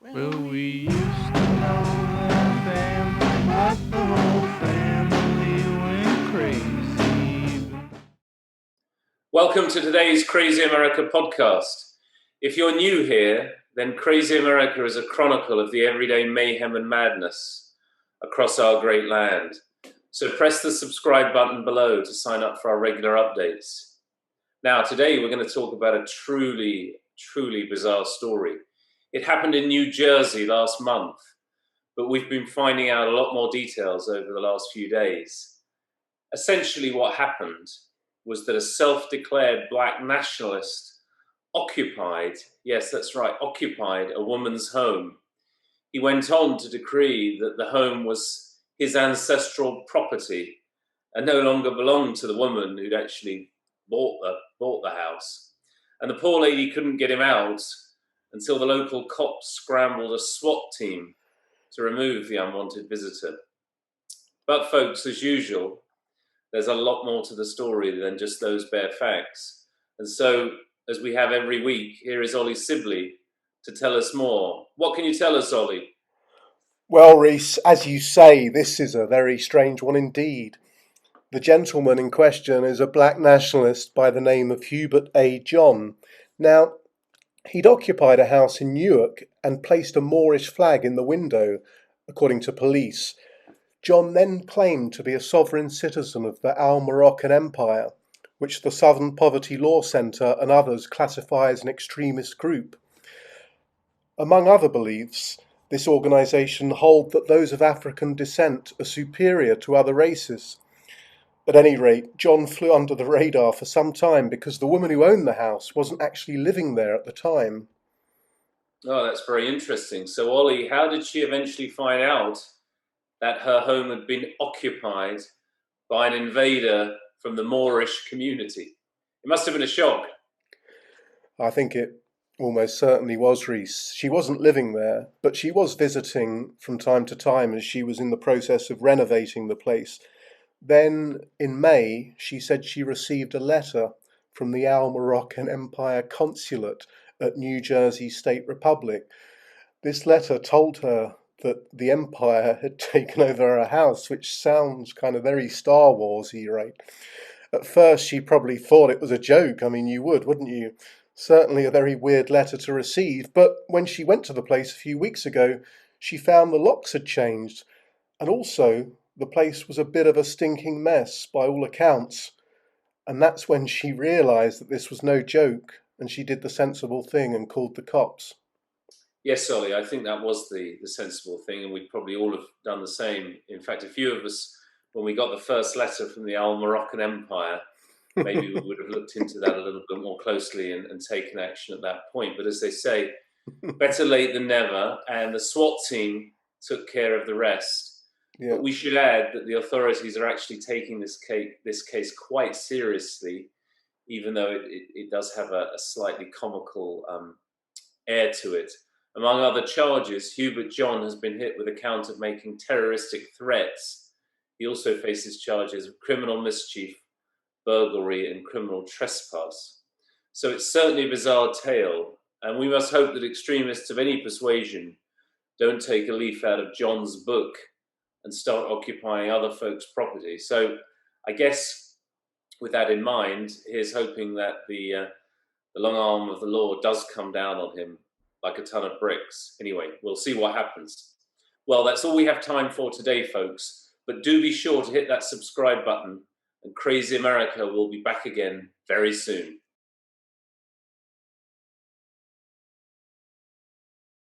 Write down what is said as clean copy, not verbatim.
Well, we used to know that family, but the whole family went crazy. Welcome to today's Crazy America podcast. If you're new here, then Crazy America is a chronicle of the everyday mayhem and madness across our great land. So press the subscribe button below to sign up for our regular updates. Now, today we're going to talk about a truly bizarre story. It happened in New Jersey last month, but we've been finding out a lot more details over the last few days. Essentially, what happened was that a self-declared black nationalist occupied, yes, that's right, occupied a woman's home. He went on to decree that the home was his ancestral property and no longer belonged to the woman who'd actually bought the house. And the poor lady couldn't get him out until the local cops scrambled a SWAT team to remove the unwanted visitor. But folks, as usual, there's a lot more to the story than just those bare facts. And so, as we have every week, here is Ollie Sibley to tell us more. What can you tell us, Ollie? Well, Reese, as you say, this is a very strange one indeed. The gentleman in question is a black nationalist by the name of Hubert A. John. Now, he'd occupied a house in Newark and placed a Moorish flag in the window, according to police. John then claimed to be a sovereign citizen of the Moroccan Empire, which the Southern Poverty Law Centre and others classify as an extremist group. Among other beliefs, this organisation hold that those of African descent are superior to other races. At any rate, John flew under the radar for some time because the woman who owned the house wasn't actually living there at the time. Oh, that's very interesting. So, Ollie, how did she eventually find out that her home had been occupied by an invader from the Moorish community? It must have been a shock. I think it almost certainly was Reese. She wasn't living there, but she was visiting from time to time as she was in the process of renovating the place. Then, in May, she said she received a letter from the Moroccan Empire Consulate at New Jersey State Republic. This letter told her that the Empire had taken over her house, which sounds kind of very Star Wars-y, right? At first, she probably thought it was a joke. I mean, you would, wouldn't you? Certainly a very weird letter to receive, but when she went to the place a few weeks ago, she found the locks had changed, and also the place was a bit of a stinking mess by all accounts. And that's when she realised that this was no joke, and she did the sensible thing and called the cops. Yes, Ollie, I think that was the sensible thing, and we'd probably all have done the same. In fact, a few of us, when we got the first letter from the Moroccan Empire, maybe we would have looked into that a little bit more closely and taken action at that point. But as they say, better late than never, and the SWAT team took care of the rest. Yeah. But we should add that the authorities are actually taking this case quite seriously, even though it does have a slightly comical air to it. Among other charges, Hubert John has been hit with a count of making terroristic threats. He also faces charges of criminal mischief, burglary, and criminal trespass. So it's certainly a bizarre tale, and we must hope that extremists of any persuasion don't take a leaf out of John's book and start occupying other folks' property. So I guess with that in mind, here's hoping that the long arm of the law does come down on him like a ton of bricks. Anyway, we'll see what happens. Well, that's all we have time for today, folks. But do be sure to hit that subscribe button, and Crazy America will be back again very soon.